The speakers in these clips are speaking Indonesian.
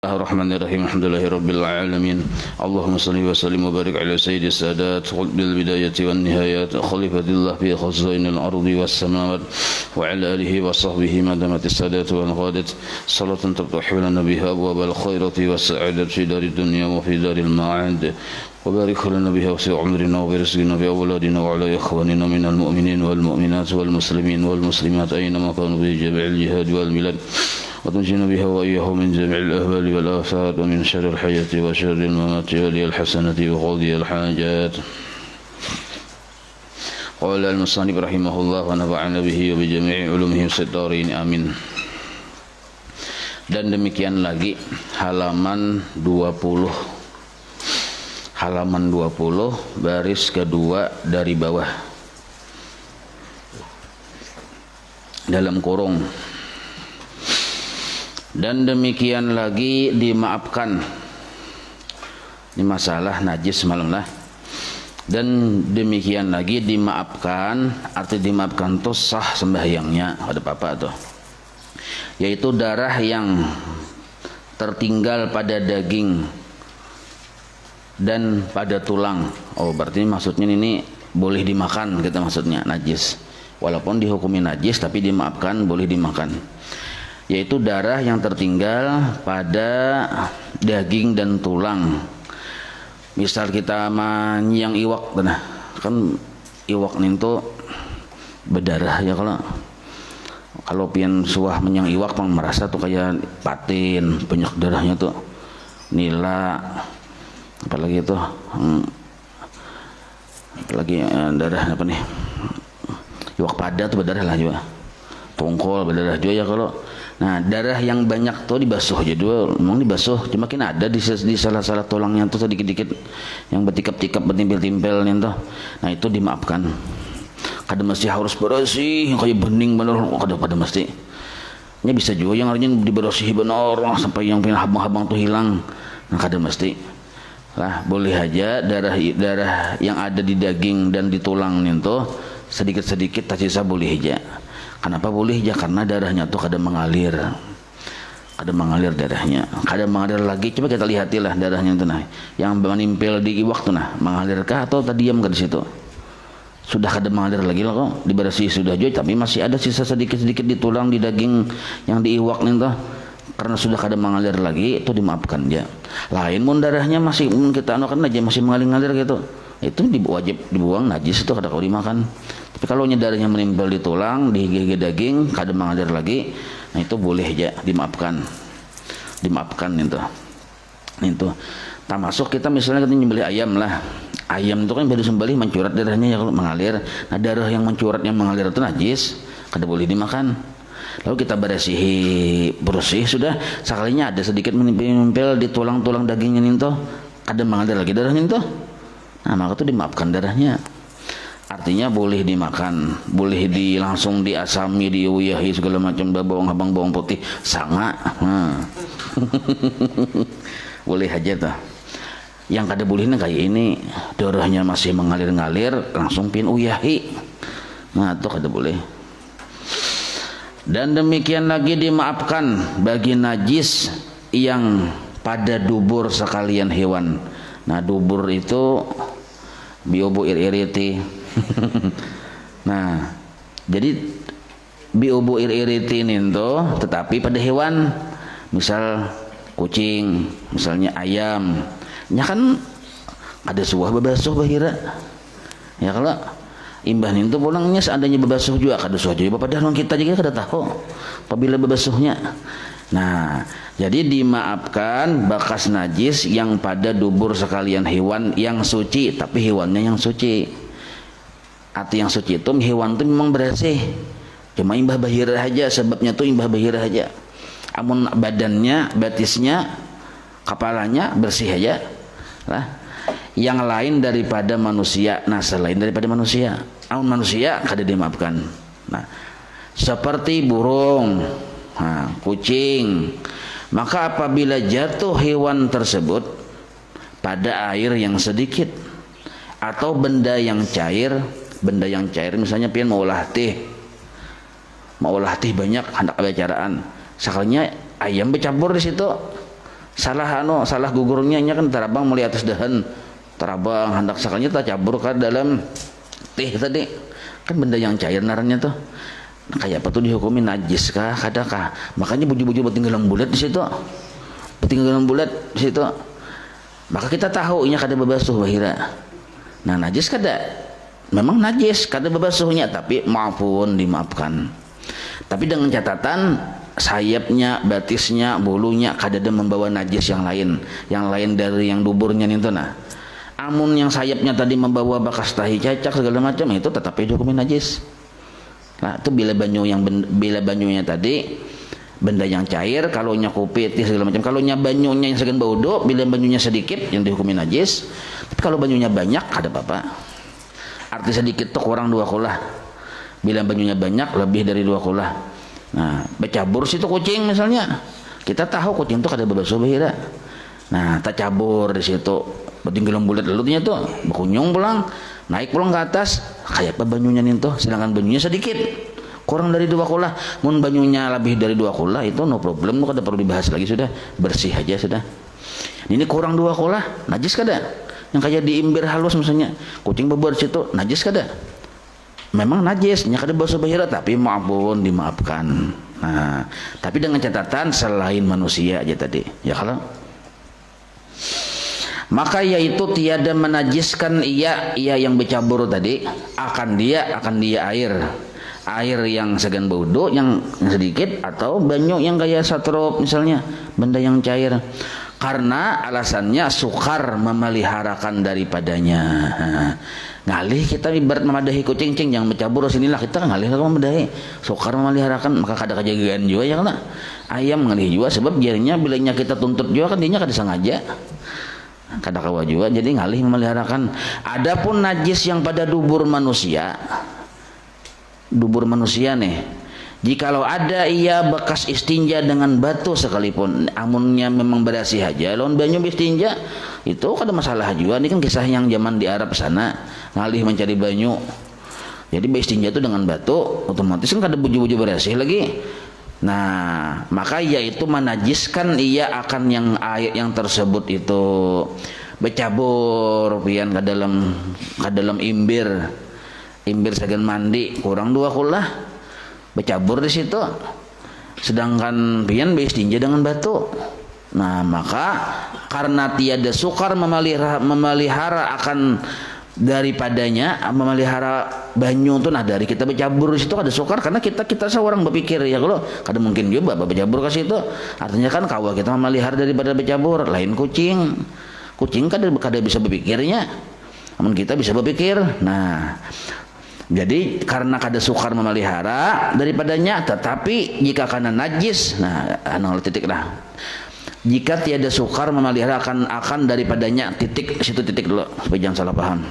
Bismillahirrahmanirrahim. Alhamdulillahirabbil alamin. Allahumma shalli wa sallim wa barik ala sayyidis sadat bil bidayati wan nihayat khalifatillah fi khazainil ardi was samawat wa ala alihi wa sahbihi madamatis sadat wa qadat salatan taftahu lana biha abwabal khairati was sa'adati fi darid dunya wa fi daril ma'ad. وبارك لنا بها وسع عمرنا وبرزقنا بأولادنا وعلى إخواننا من المؤمنين والمؤمنات والمسلمين والمسلمات أينما كانوا في جميع الجهاد والبلاد وتنجينا بها وإياهم من جميع الأهوال والآفات ومن شر الحياة وشر الممات ولي الحسنة وقضي الحاجات. قال المصنف رحمه الله ونفعنا به وبجميع علومه في الدارين آمين. Dan demikian lagi halaman 20 baris kedua dari bawah dalam kurung. Dan demikian lagi dimaafkan, ini masalah najis malam lah. Dan demikian lagi dimaafkan, arti dimaafkan itu sah sembahyangnya, ada apa-apa tuh, yaitu darah yang tertinggal pada daging dan pada tulang. Oh, berarti maksudnya ini boleh dimakan, kita maksudnya najis. Walaupun dihukumi najis tapi dimaafkan, boleh dimakan. Yaitu darah yang tertinggal pada daging dan tulang. Misal kita menyiang iwak, nah, kan iwak itu berdarah ya, kalau pian suah menyang iwak pang merasa tuh kayak patin, banyak darahnya tuh, nila, apalagi itu darah apa nih, iwak pada tuh berdarah lah juga, tongkol berdarah juga ya kalau. Nah, darah yang banyak tuh dibasuh aja dua, memang dibasuh, cuma kan ada di salah-salah tulangnya tuh sedikit-dikit yang bertikap-tikap, bertimpel-timpel nih tuh. Nah, itu dimaafkan. Kada mesti harus bersih kayak bening bener, kada pada mesti. Nya bisa juga yang artinya dibersihi benar sampai yang punya habang-habang tuh hilang. Nah, kada mesti. Lah, boleh aja darah yang ada di daging dan di tulang itu sedikit-sedikit tak sisa boleh aja. Kenapa boleh aja? Karena darahnya tuh kadang mengalir darahnya, kadang mengalir lagi. Coba kita lihatilah darahnya itu nah, yang menempel di iwak tuh nah, mengalirkah atau tadi diam ke di situ? Sudah kadang mengalir lagi lah kok, dibersih sudah juga, tapi masih ada sisa sedikit-sedikit di tulang, di daging yang di iwak nih tuh. Karena sudah kadang mengalir lagi, itu dimaafkan ya. Lain mun darahnya masih kita anukan aja masih mengalir gitu, itu wajib dibuang, najis itu kada kau dimakan. Tapi kalau darahnya menempel di tulang, di gigi daging, kadang mengalir lagi, nah itu boleh aja dimaafkan itu. Tak masuk kita misalnya kita nyembelih ayam lah, ayam itu kan baru sembelih mencurat darahnya ya, kalau mengalir. Nah, darah yang mencurat yang mengalir itu najis, kada boleh dimakan. Lalu kita bersih sudah, sekalinya ada sedikit menempel di tulang-tulang dagingnya itu, ada mengalir lagi darahnya itu, nah maka itu dimaafkan darahnya. Artinya boleh dimakan, boleh langsung diasami, diuyahi segala macam, bawang habang, bawang putih, sanga, boleh aja tuh. Yang kada bolehnya kayak ini, darahnya masih mengalir-ngalir, langsung pin uyahi, nah itu kada boleh. Dan demikian lagi dimaafkan bagi najis yang pada dubur sekalian hewan. Nah, dubur itu biobo iriti. Nah, jadi biobo iriti itu tetapi pada hewan, misal kucing, misalnya ayam, nya kan ada suah bebasuh bahira. Ya kalau imbah itu pulangnya seandainya bebasuh juga kada suah juga padahal kita juga kada tahu apabila bebasuhnya. Nah, jadi dimaafkan bekas najis yang pada dubur sekalian hewan yang suci, tapi hewannya yang suci. Arti yang suci itu hewan itu memang bersih, cuma imbah bahira aja, sebabnya tuh imbah bahira aja. Amun badannya, batisnya, kepalanya bersih aja lah. Yang lain daripada manusia, nah selain daripada manusia, amun manusia kada dimaafkan. Nah, seperti burung, nah, kucing, maka apabila jatuh hewan tersebut pada air yang sedikit atau benda yang cair misalnya pian mau olah teh banyak hendak ada acaraan, sekalinya ayam bercampur di situ, salah gugurnya nya kan tarabang meli atas dahan, tarabang hendak sakalnya cabur ke dalam teh tadi kan benda yang cair narannya tuh. Nah, kayak apa tuh dihukumin najis kah kadakah, makanya buju-buju tinggalan bulat di situ, tinggalan bulat di situ, maka kita tahu inya kada babasuh bahira. Nah najis kada, memang najis kada babasuhnya, tapi maafun dimaafkan, tapi dengan catatan sayapnya, batisnya, bulunya kada ada membawa najis yang lain dari yang duburnya itu. Nah amun yang sayapnya tadi membawa bekas tahi cacak segala macam, itu tetap dihukumin najis. Nah itu bila banyunya tadi benda yang cair, kalau nya kopi segala macam, kalau nya banyunya yang segan baudo, bila banyunya sedikit yang dihukumin najis, tapi kalau banyunya banyak ada apa-apa. Arti sedikit tuh kurang 2 kulah, bila banyunya banyak lebih dari 2 kulah. Nah bercabur situ kucing misalnya, kita tahu kucing tuh kada babasuh bahira. Nah tak cabur di situ tinggalan bulat lalu tuh berkunyung pulang, naik pulang ke atas, kayak apa banyunya nih tuh, sedangkan banyunya sedikit kurang dari 2 kulah. Mun banyunya lebih dari 2 kulah itu no problem, kada perlu dibahas lagi, sudah bersih aja sudah. Ini kurang 2 kulah najis kada, yang kayak diimbir halus misalnya kucing beber situ najis kada, memang najisnya kada basuh bahira, tapi maafun dimaafkan. Nah tapi dengan catatan selain manusia aja tadi ya, kalau maka yaitu tiada menajiskan ia yang bercabur tadi akan dia air yang segan baudo yang sedikit, atau banyu yang kayak satrop misalnya, benda yang cair, karena alasannya sukar memeliharakan daripadanya. Ngalih kita ibarat memadahi kucing yang bercabur sinilah kita ngalih memadahi, sukar memeliharakan, maka kada kejagaan juga ya kan. Ayam ngalih juga sebab jadinya bilanya kita tuntut juga kan dinya kada sengaja, kada kawa juga, jadi ngalih memeliharakan. Adapun najis yang pada dubur manusia nih, jikalau ada ia bekas istinja dengan batu sekalipun, amunnya memang berasih aja lawan banyu istinja, itu kada masalah juga. Ini kan kisah yang zaman di Arab sana ngalih mencari banyu, jadi istinja itu dengan batu, otomatis kan kada buju-buju berasih lagi. Nah maka yaitu menajiskan ia akan yang air yang tersebut itu bercabur pian ke dalam imbir segan mandi kurang 2 kulah bercabur di situ, sedangkan pian beistinja dengan batu. Nah maka karena tiada sukar memelihara akan daripadanya, memelihara banyu tuh, nah dari kita bercabur di situ ada sukar, karena kita seorang berpikir ya kalau kada mungkin juga bercabur ke situ, artinya kan kawa kita memelihara daripada bercabur. Lain kucing kada bisa berpikirnya, namun kita bisa berpikir. Nah jadi karena kada sukar memelihara daripadanya, tetapi jika karena najis, nah titik lah, jika tiada sukar memelihara akan daripadanya, titik situ titik dulu supaya jangan salah paham.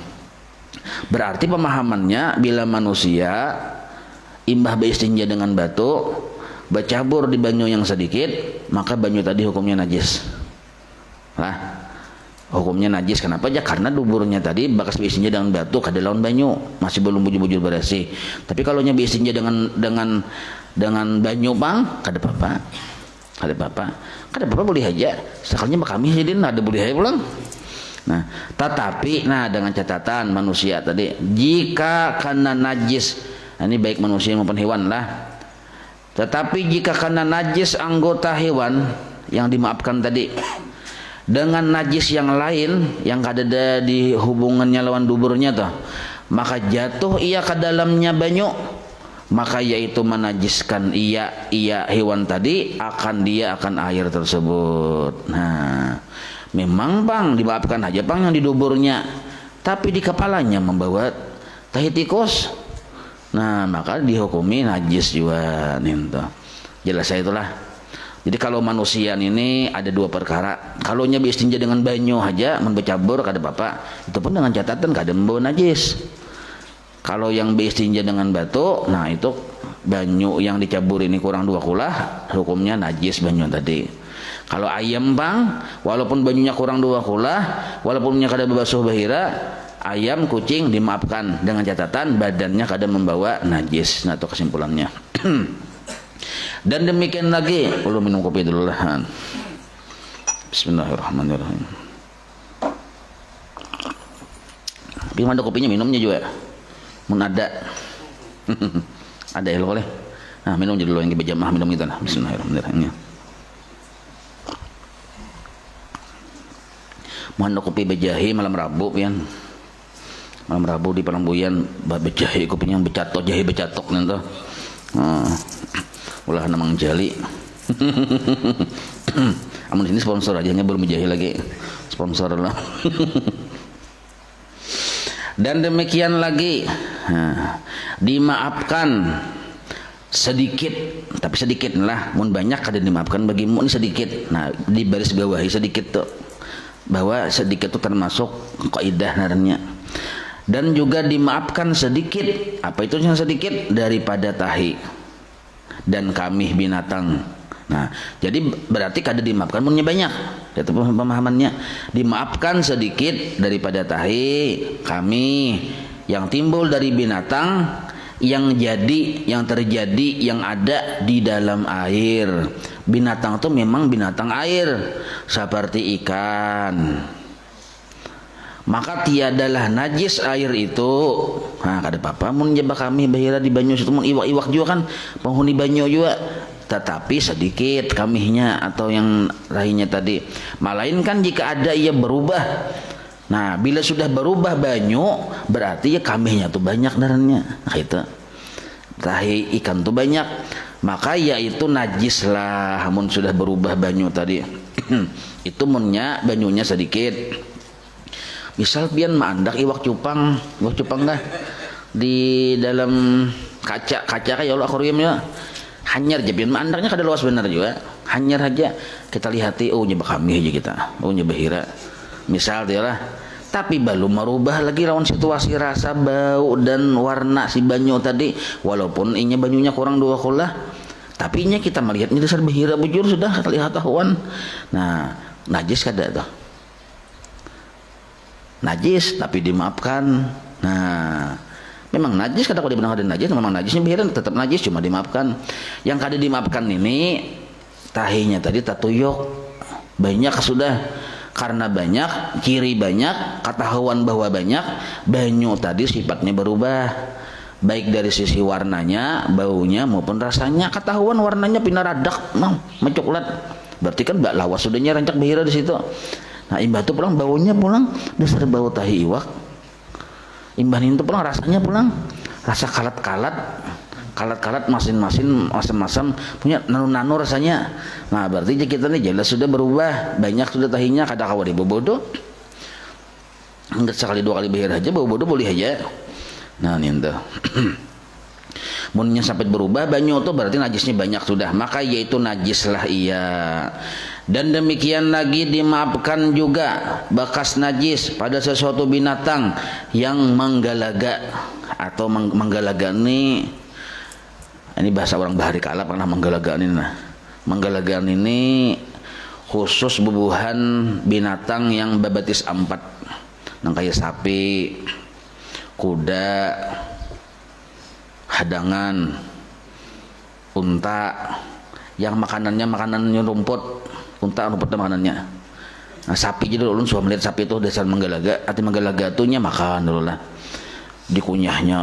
Berarti pemahamannya bila manusia imbah beistinja dengan batu, bercabur di banyu yang sedikit, maka banyu tadi hukumnya najis. Lah hukumnya najis kenapa aja? Karena duburnya tadi bekas beistinja dengan batu kada lawan banyu, masih belum bujur-bujur bersih. Tapi kalau nya beistinja dengan banyu bang kada apa-apa boleh aja, sekalnya kami jadi ada boleh aja pulang. Nah tetapi dengan catatan manusia tadi, jika karena najis, ini baik manusia maupun hewan lah, tetapi jika karena najis anggota hewan yang dimaafkan tadi dengan najis yang lain yang kada ada di hubungannya lawan duburnya toh, maka jatuh ia ke dalamnya banyu, maka yaitu menajiskan ia hewan tadi akan air tersebut. Nah memang bang dimaafkan aja bang yang di duburnya, tapi di kepalanya membawa tahi tikus, nah maka dihukumi najis juga nih toh. Jelas saya itulah. Jadi kalau manusia ini ada 2 perkara, kalau nya beistinja dengan banyu aja bercabur kada apa-apa, itu pun dengan catatan kada membawa najis. Kalau yang beistinja dengan batu, nah itu banyu yang dicabur ini kurang 2 kulah, hukumnya najis banyu tadi. Kalau ayam bang, walaupun banyunya kurang 2 kulah, walaupun nya kada babasuh bahira, ayam kucing dimaafkan dengan catatan badannya kada membawa najis. Nah itu kesimpulannya. Dan demikian lagi, perlu minum kopi dulu lah. Bismillahirrahmanirrahim. Tapi mana kopinya, minumnya juga mun ada. Ada ya boleh. Nah, minum dulu yang berjamaah, minum kita nah. Bismillahirrahmanirrahim. Mohon kopi bejahi malam Rabu pian. Malam Rabu di Palambuyan bejahi kopinya becatok, jahe becatok nanti. Ulah namang jali. Amun sini sponsor aja nya belum bejahi lagi. Sponsor lah. Dan demikian lagi, dimaafkan sedikit, tapi sedikit lah. Mun banyak kada dimaafkan, bagi mun sedikit. Nah, di baris bawahi sedikit tuh, bahwa sedikit itu termasuk kaidah naranya. Dan juga dimaafkan sedikit, apa itu yang sedikit? Daripada tahi dan kamih binatang. Nah, jadi berarti kada dimaafkan munnya banyak. Itu pemahamannya. Dimaafkan sedikit daripada tahi, kami yang timbul dari binatang yang jadi, yang terjadi, yang ada di dalam air. Binatang itu memang binatang air seperti ikan. Maka tiadalah najis air itu. Nah, kada apa-apa mun jaba kami bahira di banyu situ mun iwak-iwak juga kan penghuni banyu juga. Tetapi sedikit kamihnya atau yang lainnya tadi. Melainkan jika ada ia berubah. Nah, bila sudah berubah banyu, berarti ya kamihnya tuh banyak darahnya. Nah, itu tahi ikan tuh banyak, maka yaitu najis lah. Mun sudah berubah banyu tadi. Itu munnya banyunya sedikit. Misal pian mandak iwak cupang dah di dalam kaca kayak Allah akuarium ya. Hanyar aja pian mandaknya kada luas benar juga. Hanyar aja kita lihati, oh nyebak kami aja kita. Oh nyebak hira. Misal dia lah. Tapi belum merubah lagi lawan situasi rasa, bau dan warna si banyu tadi. Walaupun inya banyunya kurang 2 kulah, tapi inya kita melihatnya dasar bahira bujur sudah terlihat tahuan. Nah, najis kada tuh. Najis tapi dimaafkan. Nah, memang najis kada kalau dibilang ada najis, memang najisnya bahira tetap najis cuma dimaafkan. Yang kada dimaafkan ini tahinya tadi tatuyuk. Banyak sudah. Karena banyak, ciri banyak, ketahuan bahwa banyak, banyu tadi sifatnya berubah. Baik dari sisi warnanya, baunya maupun rasanya. Ketahuan warnanya pindah radak, mencoklat. Berarti kan mbak lawas sudahnya rancak bahira di situ. Nah, imbah itu pulang baunya pulang dasar bau tahi iwak. Imbah itu pulang rasanya pulang rasa kalat-kalat. Kalat-kalat masin-masin masam-masam punya nanu-nanu rasanya. Nah, berarti kita nih jelas sudah berubah, banyak sudah tahinya kada kawa di bobodo. Enggak sekali 2 kali bahir aja bobodo boleh aja. Nah, ini ente. Munnya sampai berubah banyu itu berarti najisnya banyak sudah, maka yaitu najislah ia. Dan demikian lagi dimaafkan juga bekas najis pada sesuatu binatang yang menggalaga atau menggalaga ini bahasa orang bahari kalap pernah menggalagaan ini. Nah, menggalagaan ini khusus bubuhan binatang yang babatis 4, nang kayak sapi, kuda, hadangan, unta, yang makanannya rumput, unta rumputnya makanannya. Nah, sapi jadi ulun suka melihat sapi itu dasar menggalaga, arti menggalaga itunya makan dulu lah, dikunyahnya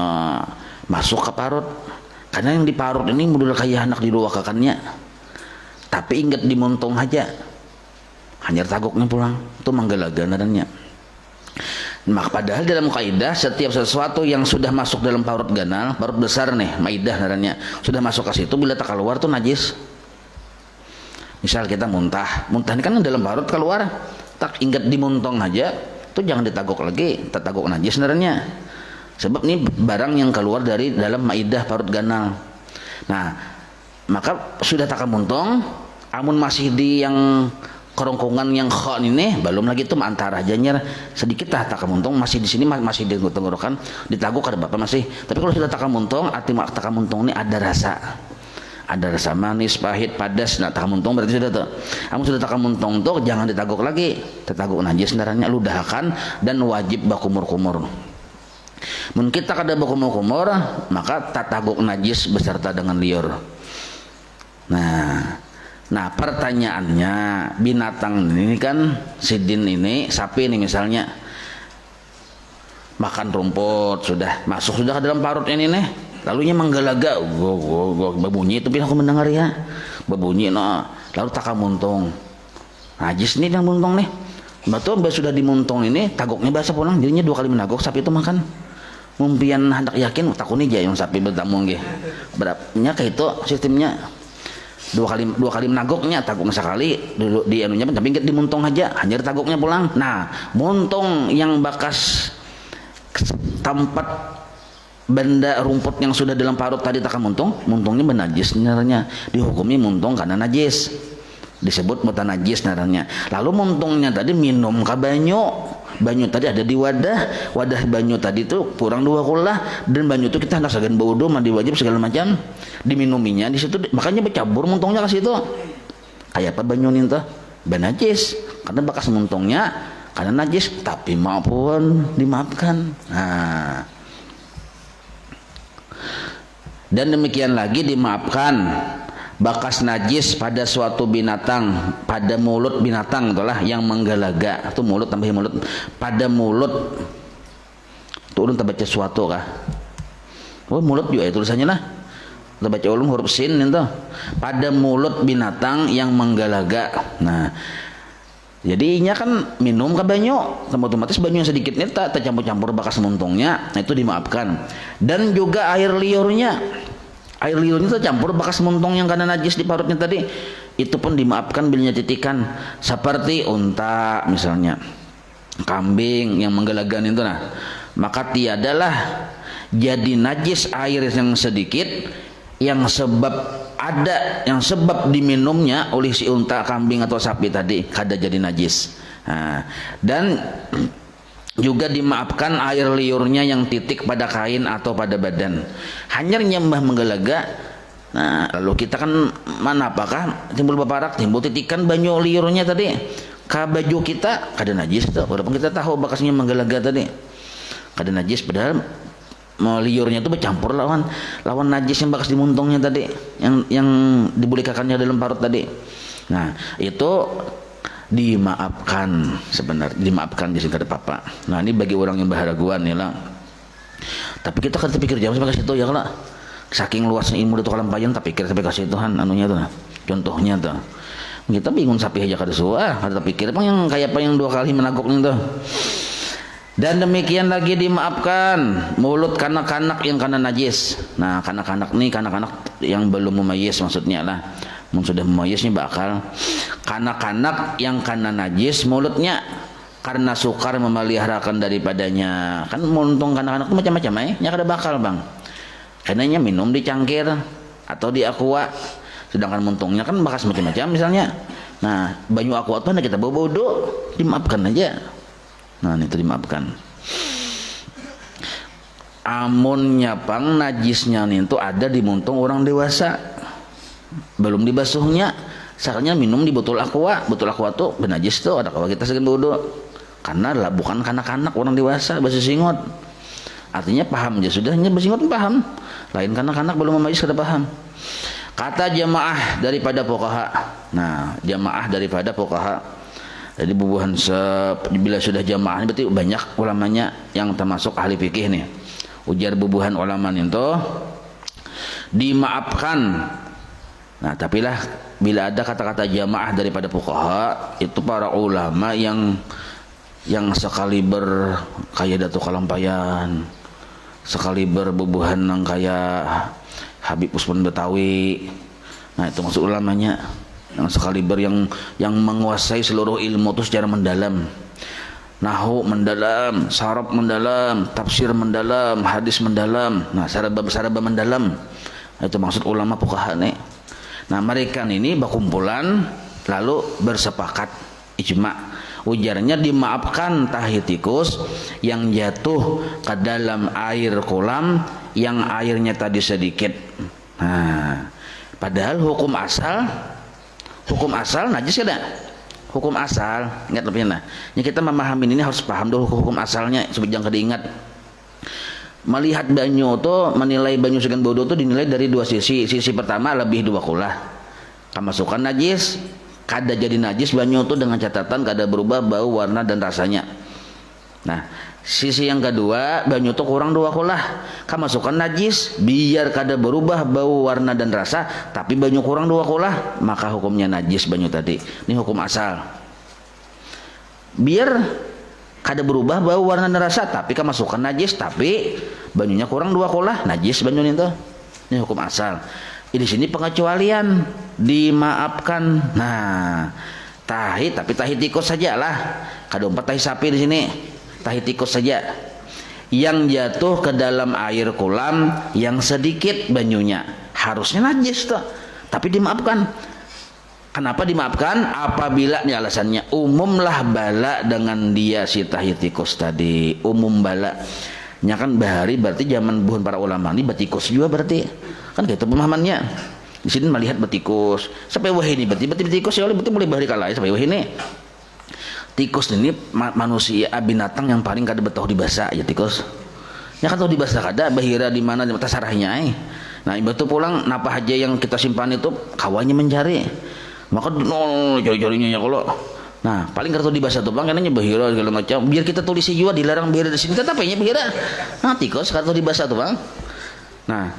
masuk ke parut. Karena yang diparut ini model kayak anak diluakakannya, tapi ingat dimontong aja, hanya tagoknya pulang, itu menggalaga nadanya. Maka padahal dalam kaidah setiap sesuatu yang sudah masuk dalam parut ganal, parut besar nih, maidah nadanya, sudah masuk ke situ bila tak keluar tuh najis. Misal kita muntah ini kan dalam parut keluar, tak ingat dimontong aja, tuh jangan ditagok lagi, tetagok najis nadanya. Sebab ini barang yang keluar dari dalam maidah parut ganal. Nah, maka sudah tak muntong, amun masih di yang kerongkongan yang kho ini, belum lagi itu antara ajanya sedikit tak muntong, masih di sini masih di tenggorokan, ditaguk ada bapak masih. Tapi kalau sudah tak muntong, arti tak muntong ini ada rasa manis, pahit, padas. Nah, tak muntong berarti sudah tuh. Amun sudah tak muntong tuh jangan ditaguk lagi, tetaguk najis darahnya ludahkan dan wajib bakumur-kumur. Mun kita kada bakumur-kumur, maka tataguk najis beserta dengan liur. Nah, Nah pertanyaannya, binatang ini kan sidin ini, sapi ini misalnya, makan rumput sudah masuk sudah ke dalam parut ini nih, lalunya menggalaga, gua berbunyi itu aku mendengar ya, berbunyi, no. Lalu taka muntung, najis nih yang muntung nih, betul sudah dimuntung ini, tagoknya basah pulang, jadinya 2 kali menagok sapi itu makan. Mumpian hendak yakin takuni aja yang sapi bertamu nggih, berapnya kayak itu sistemnya. 2 kali menagoknya, tagoknya sekali dulu di anunya tapi dimuntung aja, hanya tagoknya pulang. Nah muntung yang bakas tempat benda rumput yang sudah dalam parut tadi tak muntung, muntungnya benajis sebenarnya, dihukumi muntung karena najis, disebut mutanajis sebenarnya. Lalu muntungnya tadi minum ke banyu tadi ada di wadah banyu tadi itu kurang 2 kullah, dan banyu itu kita hendak segan berwudu, mandi wajib segala macam, diminuminya di situ, makanya bercampur muntungnya ke situ. Kayak apa banyu ini tuh benajis karena bekas muntungnya karena najis, tapi maupun dimaafkan. Nah, dan demikian lagi dimaafkan bakas najis pada suatu binatang, pada mulut binatang itulah yang menggalaga, atau mulut tambahin mulut, pada mulut turun terbaca suatu kah? Oh mulut juga ya tulisannya lah, terbaca ulun huruf sin itu, pada mulut binatang yang menggalaga. Nah jadinya kan minum ke banyu, otomatis banyu yang sedikit ini tak tercampur-campur bakas muntungnya, nah itu dimaafkan. Dan juga air liurnya tercampur bekas muntung yang karena najis di parutnya tadi, itu pun dimaafkan bila titikan, seperti unta misalnya, kambing yang menggalagan itu, nah maka tiadalah jadi najis air yang sedikit yang sebab diminumnya oleh si unta, kambing atau sapi tadi kada jadi najis. Nah, dan juga dimaafkan air liurnya yang titik pada kain atau pada badan, hanya nyembah menggalaga. Nah lalu kita kan mana apakah timbul baparak, timbul titikan banyu liurnya tadi ke baju kita, kada najis tuh, walaupun kita tahu bakasnya menggalaga tadi kada najis, padahal liurnya itu bercampur lawan najis yang bakas dimuntungnya tadi, yang dibolehkannya dalam parut tadi. Nah itu dimaafkan, sebenarnya dimaafkan di sini kada apa-apa. Nah ini bagi orang yang berharaguan ya lah, tapi kita kan terpikir jam sampai ke situ ya lah, saking luasnya ilmu itu kalampayan tak pikir sampai ke situ Tuhan anunya tuh, contohnya tuh kita bingung sapi aja kada suah, kada pikir emang yang kayak apa yang 2 kali menagoknya tuh. Dan demikian lagi dimaafkan mulut kanak-kanak yang karena najis. Nah kanak-kanak nih, kanak-kanak yang belum memayis maksudnya lah, sudah memayisnya bakal kanak-kanak yang karena najis mulutnya karena sukar memeliharakan daripadanya. Kan muntung kanak-kanak itu macam-macam ya kada bakal bang, karenanya minum di cangkir atau di aqua, sedangkan muntungnya kan bakas macam-macam misalnya. Nah banyu aqua itu kita bawa wudu, dimaafkan aja. Nah itu dimaafkan. Amunnya pang najisnya itu ada di muntung orang dewasa, belum dibasuhnya, sarannya minum di botol aqua tuh benajis tuh, ada kalau kita segala wudu, karena lah bukan kanak-kanak, orang dewasa basuh singot, artinya paham aja sudahnya bersingot paham, lain kanak-kanak belum memayis kada paham. Kata jamaah daripada fuqaha. Nah jamaah daripada fuqaha, jadi bubuhan bila sudah jamaah berarti banyak ulamanya yang termasuk ahli fikih nih. Ujar bubuhan ulama itu dimaafkan. Nah tapi lah bila ada kata-kata jamaah daripada fuqaha, itu para ulama yang sekali kayak Datuk Kalampayan, sekali bubuhan yang kayak Habib Usman Betawi. Nah itu maksud ulamanya yang sekali yang menguasai seluruh ilmu itu secara mendalam, nahwu mendalam, saraf mendalam, tafsir mendalam, hadis mendalam, nah saraba mendalam. Itu maksud ulama fuqaha nih. Nah mereka ini berkumpulan lalu bersepakat ijma, ujarnya dimaafkan tahi tikus yang jatuh ke dalam air kolam yang airnya tadi sedikit. Nah padahal hukum asal najis kada? Hukum asal, ingat lebih nah. Yang kita memahami ini harus paham dulu hukum asalnya, sebab jangan diingat. Melihat banyu tuh, menilai banyu segan bodoh tuh dinilai dari 2 sisi. Sisi pertama lebih 2 kullah. Kamasukan najis, kada jadi najis banyu itu dengan catatan kada berubah bau, warna dan rasanya. Nah, sisi yang kedua, banyu itu kurang dua kulah. Kamasukan najis, biar kada berubah bau, warna dan rasa, tapi banyu kurang dua kulah, maka hukumnya najis banyu tadi. Ini hukum asal. Biar kada berubah bau, warna dan rasa, tapi kamasukan najis, tapi banyunya kurang dua kulah, najis banyu itu. Ini hukum asal. Di sini pengecualian dimaafkan. Nah, tahi, tapi tahi tikus saja lah. Kada umpat tahi sapi di sini. Tahi tikus saja. Yang jatuh ke dalam air kolam yang sedikit banyunya, harusnya najis tuh. Tapi dimaafkan. Kenapa dimaafkan? Apabila ini alasannya umumlah bala dengan dia si tahi tikus tadi. Umum bala. Nya kan bahari berarti zaman buhun para ulama ini batikus juga berarti. Kan gitu pemahamannya. Di sini melihat batikus. Sampai wah ini berarti batikus ya oleh betul mulai bahari kalai sampai wah ini. Tikus ini manusia binatang yang paling kada betah dibasa ya tikus. Ya kan tahu dibasa kada bahira di mana di mata sarahnya Nah, ibarat pulang napa aja yang kita simpan itu kawannya mencari. Maka jari-jarinya ya kalau. Nah, paling kada tahu dibasa tuh bang karena bahira segala macam. Biar kita tulis juga dilarang bahira di sini tetap ya bahira. Nah, tikus kada tahu dibasa tuh bang. Nah,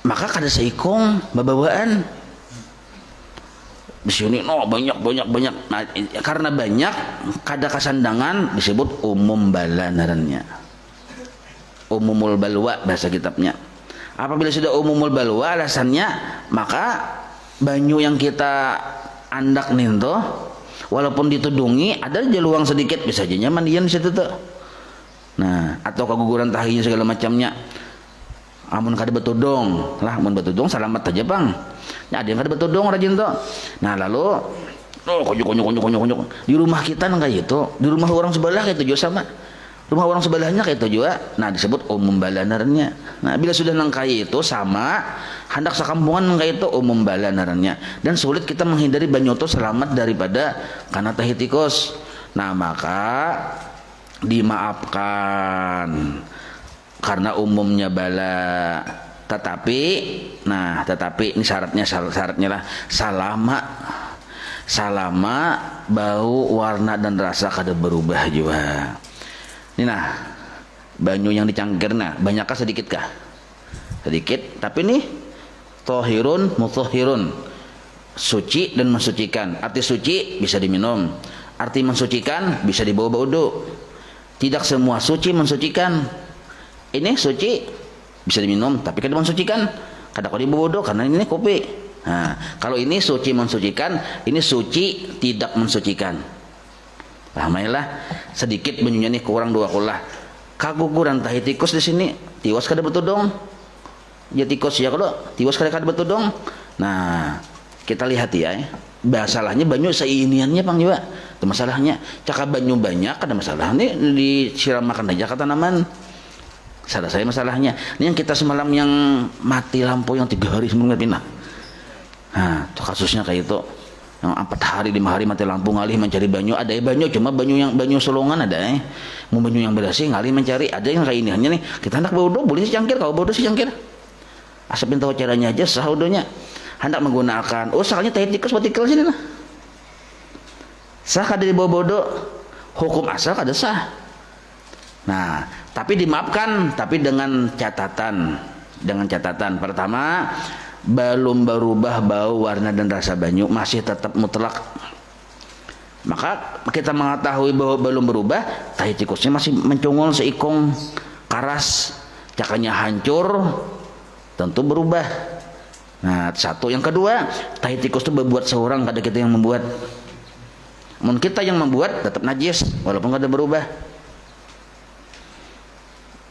maka kada seikong babawaan di sini banyak. Nah, karena banyak kada kasandangan disebut umum bala narannya. Umumul balwa bahasa kitabnya. Apabila sudah umumul balwa alasannya, maka banyu yang kita andak ninto walaupun ditudungi ada jeluang sedikit bisa aja mandian di situ tuh. Nah, atau keguguran tahinya segala macamnya. Amun kada betudung lah, amun betudung selamat aja bang. Ya ada yang kada betudung rajin tuh. Nah lalu konyok di rumah kita enggak gitu, di rumah orang sebelah kayak itu juga sama, rumah orang sebelahnya kayak itu juga. Nah disebut umum balanarnya. Nah bila sudah nangkai itu sama, hendak sekampungan nangkai itu umum balanarnya. Dan sulit kita menghindari banyu itu selamat daripada karena tahi tikus. Nah maka dimaafkan karena umumnya bala, tetapi ini syaratnya lah salama bau, warna dan rasa kada berubah juga. Ini nah banyu yang dicangkir nah banyakkah sedikitkah? Sedikit, tapi nih tohirun mutahhirun, suci dan mensucikan. Arti suci bisa diminum, arti mensucikan bisa dibawa wudu. Tidak semua suci mensucikan. Ini suci bisa diminum tapi kada mensucikan, kada kau dibawa wudu karena ini kopi. Nah, kalau ini suci mensucikan, ini suci tidak mensucikan. Ramailah sedikit banyunya nih kurang dua kulah. Kaguguran tahi tikus di sini, tiwas kada betudung. Ya tikus ya kalau tiwas kada betudung. Nah, kita lihat ya. Masalahnya banyu seiniannya bang juga. Itu masalahnya. Cakap banyu banyak kada masalah. Ini disiram makan aja kata tanaman. Salah saya masalahnya. Ini yang kita semalam yang mati lampu yang 3 hari sebelum pindah. Nah, itu kasusnya kayak itu. Yang 4 hari 5 hari mati lampu ngalih mencari banyu. Ada banyu cuma banyu solongan ada Mau banyu yang bersih ngalih mencari. Ada yang kayak ini hanya nih kita hendak bodoh boleh si cangkir, kalau bodoh si cangkir. Asapin tahu caranya aja sah wudunya. Hendak menggunakan. Oh, soalnya tahi tikus batikal sini lah. Sah kada dibawa bodoh. Hukum asal kada sah. Nah, tapi dimaafkan tapi dengan catatan. Pertama, belum berubah bau, warna dan rasa banyu, masih tetap mutlak. Maka kita mengetahui bahwa belum berubah, tahi tikusnya masih mencungul seikong karas, cakanya hancur, tentu berubah. Nah, satu. Yang kedua, tahi tikus itu berbuat seorang, kada kita yang membuat. Mungkin kita yang membuat tetap najis walaupun kada berubah.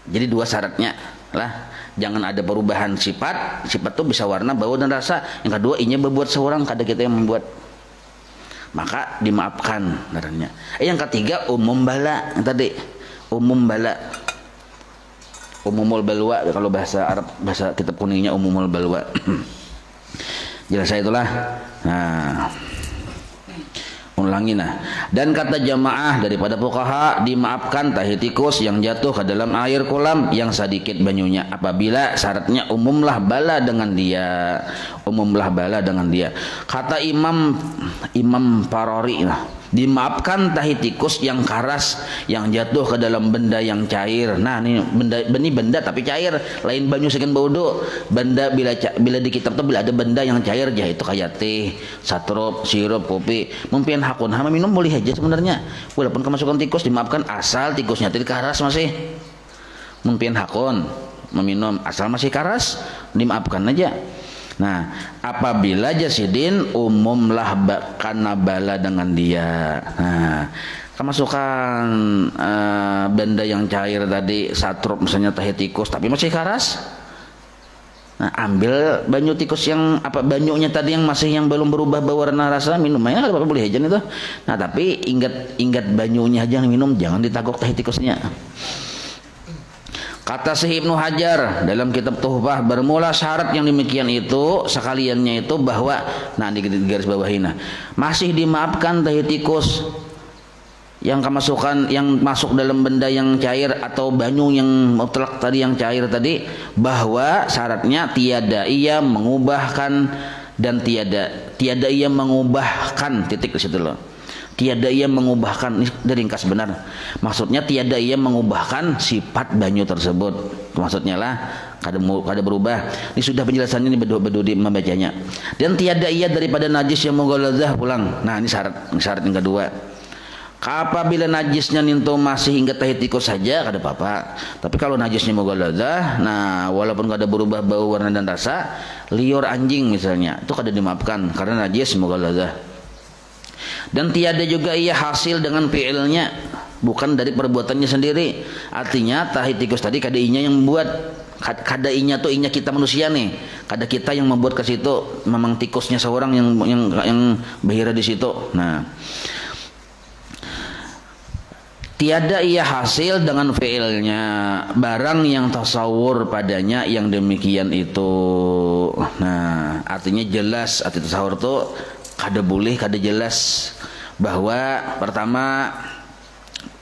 Jadi 2 syaratnya lah, jangan ada perubahan sifat itu bisa warna, bau dan rasa. Yang kedua, inya berbuat seorang, kada kita yang membuat, maka dimaafkan caranya. Yang ketiga, umum bala. Yang tadi umum bala, umumul balwa kalau bahasa Arab, bahasa kitab kuningnya umumul balwa. Jelas itulah. Nah, Ulangi nah. Dan kata jamaah daripada fuqaha, dimaafkan tahi tikus yang jatuh ke dalam air kolam yang sedikit banyunya apabila syaratnya umumlah bala dengan dia. Umumlah bala dengan dia. Kata Imam Parori nah, dimaafkan tahi tikus yang karas yang jatuh ke dalam benda yang cair. Nah, ini benda tapi cair, lain banyu sekian bodoh. Benda bila di kitab tuh bila ada benda yang cair jah itu kayak teh, satrop, sirup, kopi. Mungkin hakun hama minum boleh aja sebenarnya. Walaupun kemasukan tikus dimaafkan asal tikusnya tadi karas masih. Mungkin hakun meminum asal masih karas dimaafkan aja. Nah, apabila jasidin umumlah karena bala dengan dia. Nah, kemasukan benda yang cair tadi satrop misalnya tahi tikus tapi masih karas. Nah, ambil banyu tikus yang banyunya tadi yang belum berubah bau warna rasa minum aja apa boleh aja itu. Nah, tapi ingat banyunya aja yang minum, jangan ditagok tahi tikusnya. Kata Syekh Ibnu Hajar dalam kitab Tuhfah, bermula syarat yang demikian itu sekaliannya itu bahwa di garis bawahin masih dimaafkan tahi tikus yang kemasukan yang masuk dalam benda yang cair atau banyu yang mutlak tadi yang cair tadi, bahwa syaratnya tiada ia mengubahkan dan tiada ia mengubahkan titik di situ loh. Tiada ia mengubahkan, ini ringkas benar. Maksudnya tiada ia mengubahkan sifat banyu tersebut. Maksudnya lah kada berubah. Ini sudah penjelasannya ini Bedudi membacanya. Dan tiada ia daripada najis yang mughaladzah pulang. Nah, ini syarat yang kedua. Apabila najisnya ninto masih hingga tahi tikus saja kada apa-apa. Tapi kalau najisnya mughaladzah, nah walaupun kada berubah bau warna dan rasa, liur anjing misalnya, itu kada dimaafkan karena najis mughaladzah. Dan tiada juga ia hasil dengan fi'ilnya, bukan dari perbuatannya sendiri. Artinya tahi tikus tadi kada inya yang membuat, kada inya tuh inya kita manusia nih, kada kita yang membuat ke situ, memang tikusnya seorang yang bahira di situ. Nah, tiada ia hasil dengan fi'ilnya barang yang tasawur padanya yang demikian itu. Nah, artinya jelas arti tasawur tuh kada boleh, kada jelas bahwa pertama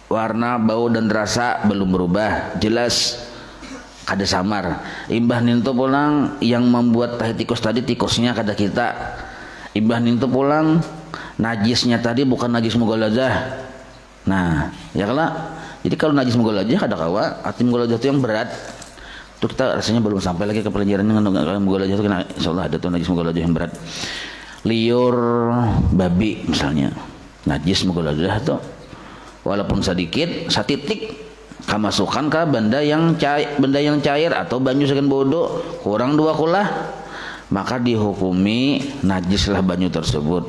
warna, bau dan rasa belum berubah, jelas kada samar. Imbah nintu pulang yang membuat tahi tikus tadi tikusnya kada kita. Imbah nintu pulang najisnya tadi bukan najis mughaladzah. Nah, ya kalau jadi kalau najis mughaladzah kada kawa, arti mughaladzah itu yang berat. Itu kita rasanya belum sampai lagi ke pelajarannya dengan mughaladzah itu kena insyaallah ada tuh najis mughaladzah yang berat. Liur babi misalnya najis mughaladzah tuh walaupun sedikit satitik kemasukan ke benda yang cair atau banyu sekian bodoh kurang 2 kulah, maka dihukumi najislah banyu tersebut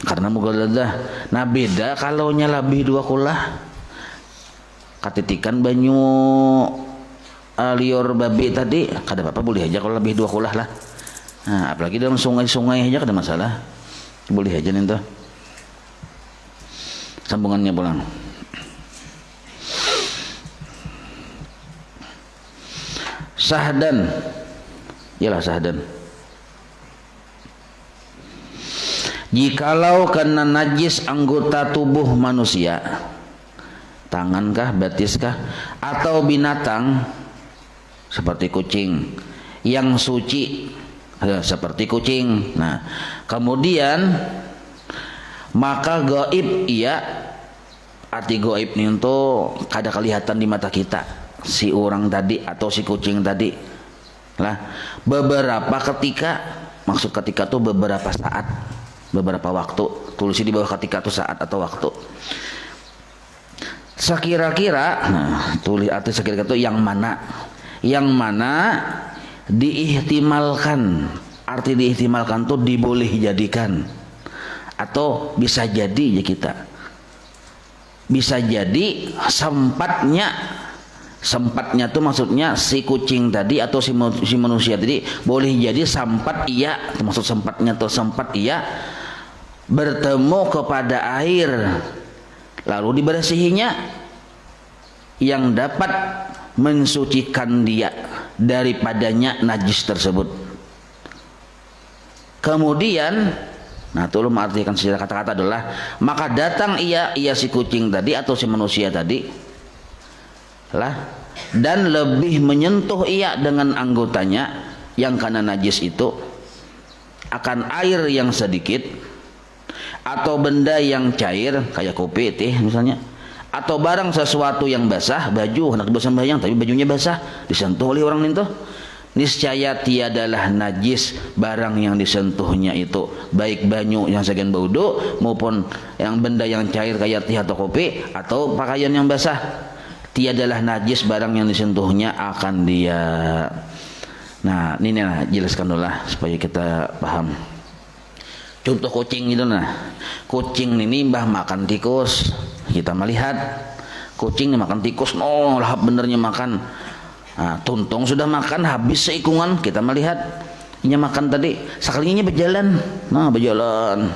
karena mughaladzah. Nah, beda kalau nya lebih 2 kulah katitikan banyu liur babi tadi kada apa-apa boleh aja kalau lebih 2 kulah lah. Nah, apalagi dalam sungai-sungai aja kada masalah, boleh aja nih tuh. Sambungannya pulang. Sahdan, ialah sahdan. Jikalau kena najis anggota tubuh manusia, tangankah, batiskah, atau binatang seperti kucing yang suci. Seperti kucing. Nah, kemudian maka gaib ia, arti gaib ini untuk kada kelihatan di mata kita si orang tadi atau si kucing tadi lah beberapa ketika, maksud ketika tuh beberapa saat, beberapa waktu, tulis di bawah ketika tuh saat atau waktu. Sekira-kira, nah tulis arti sekira-kira itu yang mana diihtimalkan. Arti diihtimalkan tuh diboleh jadikan atau bisa jadi ya kita bisa jadi sempatnya tuh maksudnya si kucing tadi atau si manusia tadi boleh jadi sempat ia, maksud sempatnya tuh sempat ia bertemu kepada air lalu dibersihinya yang dapat mensucikan dia daripadanya najis tersebut. Kemudian Nah, itu ulama artikan secara kata-kata adalah maka datang ia si kucing tadi atau si manusia tadi lah, dan lebih menyentuh ia dengan anggotanya yang karena najis itu akan air yang sedikit atau benda yang cair kayak kopi, teh misalnya, atau barang sesuatu yang basah, baju hendak bersembahyang tapi bajunya basah disentuh oleh orang itu, niscaya tiadalah najis barang yang disentuhnya itu, baik banyu yang segan baudo maupun yang benda yang cair kayak teh atau kopi atau pakaian yang basah, tiadalah najis barang yang disentuhnya akan dia. Nah, ini nah jelaskan dulu lah supaya kita paham. Contoh kucing itu nah, kucing ini mbah makan tikus, kita melihat kucing makan tikus, oh lahap benernya makan. Nah, tuntung sudah makan habis seikungan, kita melihat ini makan tadi, sekalinya berjalan, nah berjalan,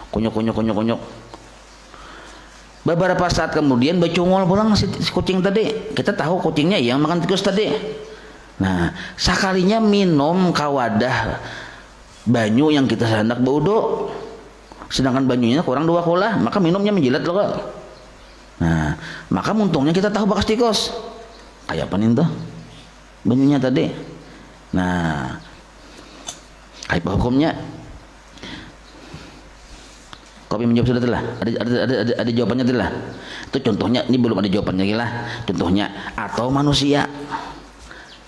kunyuk. Beberapa saat kemudian bercungol pulang si kucing tadi, kita tahu kucingnya yang makan tikus tadi. Nah, sekalinya minum kawadah banyu yang kita hendak baudo, sedangkan banyunya kurang 2 kolah, maka minumnya menjilat loh kok. Nah, maka untungnya kita tahu bekas tikus kayak apa nih tuh banyunya tadi. Nah, kayak apa hukumnya? Kopi menjawab sudah telah ada jawabannya telah. Itu contohnya, ini belum ada jawabannya lagi lah. Contohnya atau manusia.